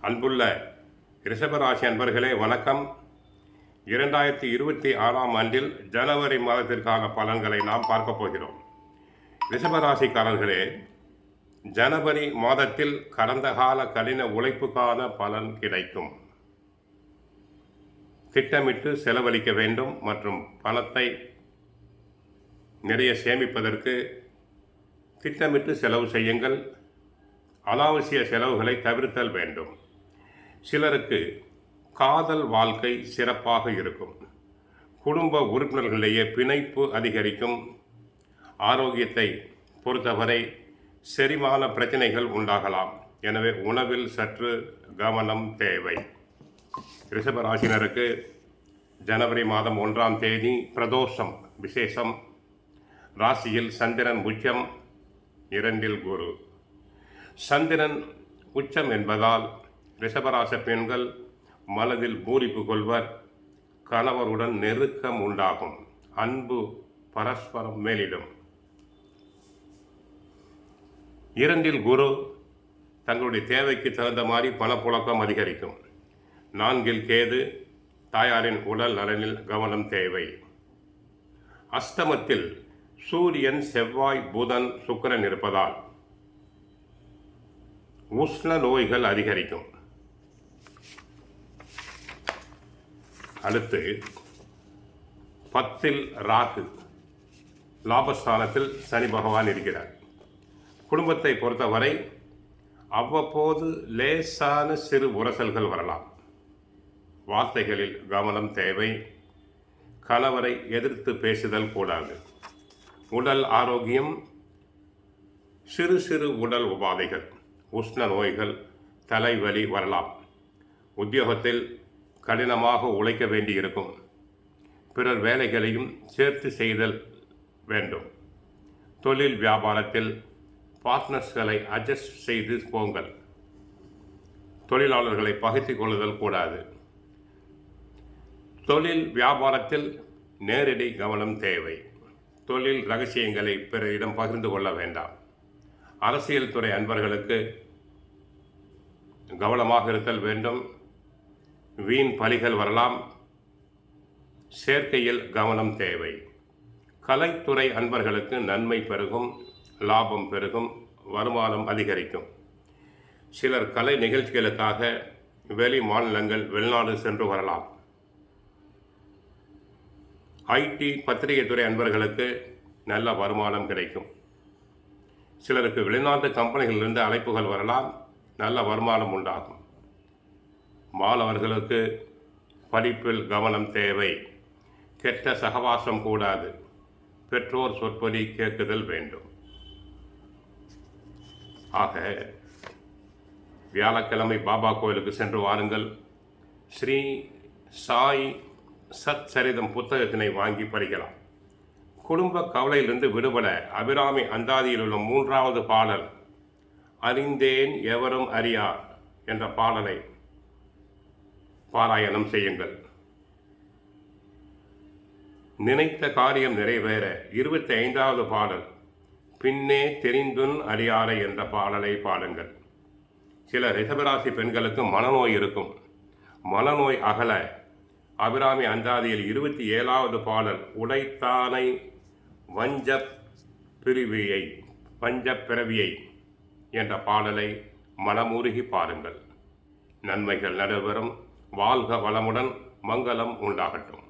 அன்புள்ள ரிஷபராசி அன்பர்களே வணக்கம். 2026ஆம் ஆண்டில் ஜனவரி மாதத்திற்கான பலன்களை நாம் பார்க்க போகிறோம். ரிஷபராசிக்காரர்களே, ஜனவரி மாதத்தில் கடந்த கால கடின உழைப்புக்கான பலன் கிடைக்கும். திட்டமிட்டு செலவழிக்க வேண்டும் மற்றும் பணத்தை நிறைய சேமிப்பதற்கு திட்டமிட்டு செலவு செய்யுங்கள். அனாவசிய செலவுகளை தவிர்த்தல் வேண்டும். சிலருக்கு காதல் வாழ்க்கை சிறப்பாக இருக்கும். குடும்ப உறுப்பினர்களிடையே பிணைப்பு அதிகரிக்கும். ஆரோக்கியத்தை பொறுத்தவரை செரிமான பிரச்சனைகள் உண்டாகலாம். எனவே உணவில் சற்று கவனம் தேவை. ரிஷபராசினருக்கு ஜனவரி மாதம் 1ஆம் தேதி பிரதோஷம் விசேஷம். ராசியில் சந்திரன் உச்சம், 2இல் குரு. சந்திரன் உச்சம் என்பதால் ரிஷபராசி பெண்கள் மனதில் பூரிப்பு கொள்வர். கணவருடன் நெருக்கம் உண்டாகும். அன்பு பரஸ்பரம் மேலிடும். 2இல் குரு தங்களுடைய தேவைக்கு தகுந்த மாதிரி பணப்புழக்கம் அதிகரிக்கும். 4இல் கேது தாயாரின் உடல் நலனில் கவனம் தேவை. அஷ்டமத்தில் சூரியன், செவ்வாய், புதன், சுக்கிரன் இருப்பதால் உஷ்ண நோய்கள் அதிகரிக்கும். அடுத்து 10இல் ராகு, லாபஸ்தானத்தில் சனி பகவான் இருக்கிறார். குடும்பத்தை பொறுத்தவரை அவ்வப்போது லேசான சிறு உரசல்கள் வரலாம். வார்த்தைகளில் கவனம் தேவை. கணவரை எதிர்த்து பேசுதல் கூடாது. உடல் ஆரோக்கியம், சிறு சிறு உடல் உபாதைகள், உஷ்ண நோய்கள், தலைவலி வரலாம். உத்தியோகத்தில் கடினமாக உழைக்க வேண்டியிருக்கும். பிறர் வேலைகளையும் சேர்த்து செய்தல் வேண்டும். தொழில் வியாபாரத்தில் பார்ட்னர்ஸ்களை அட்ஜஸ்ட் செய்து போங்கள். தொழிலாளர்களை பகைத்துக் கொள்ளுதல் கூடாது. தொழில் வியாபாரத்தில் நேரடி கவனம் தேவை. தொழில் ரகசியங்களை பிறரிடம் பகிர்ந்து கொள்ள வேண்டாம். அரசியல் துறை அன்பர்களுக்கு கவனமாக இருத்தல் வேண்டும். வீண் பலிகள் வரலாம். சேர்க்கையில் கவனம் தேவை. கலைத்துறை அன்பர்களுக்கு நன்மை பெருகும், லாபம் பெருகும், வருமானம் அதிகரிக்கும். சிலர் கலை நிகழ்ச்சிகளுக்காக வெளி மாநிலங்கள், வெளிநாடு சென்று வரலாம். ஐடி பத்திரிகை துறை அன்பர்களுக்கு நல்ல வருமானம் கிடைக்கும். சிலருக்கு வெளிநாட்டு கம்பெனிகளிலிருந்து அழைப்புகள் வரலாம். நல்ல வருமானம் உண்டாகும். மாணவர்களுக்கு படிப்பில் கவனம் தேவை. கெட்ட சகவாசம் கூடாது. பெற்றோர் சொற்படி கேட்குதல் வேண்டும். ஆக வியாழக்கிழமை பாபா கோயிலுக்கு சென்று வாருங்கள். ஸ்ரீ சாய் சத் சரிதம் புத்தகத்தினை வாங்கி படிக்கலாம். குடும்ப கவலையிலிருந்து விடுபட அபிராமி அந்தாதியில் உள்ள 3வது பாடல் அறிந்தேன் எவரும் அறியார் என்ற பாடலை பாராயணம் செய்யுங்கள். நினைத்த காரியம் நிறைவேற 25வது பாடல் பின்னே தெரிந்துன் அறியாரை என்ற பாடலை பாடுங்கள். சில ரிஷபராசி பெண்களுக்கு மனநோய் இருக்கும். மனநோய் அகல அபிராமி அந்தாதியில் 27வது பாடல் உடைத்தானை வஞ்சப் பிறவியை என்ற பாடலை மனமுருகி பாருங்கள். நன்மைகள் நடைபெறும். வாழ்க வளமுடன். மங்களம் உண்டாகட்டும்.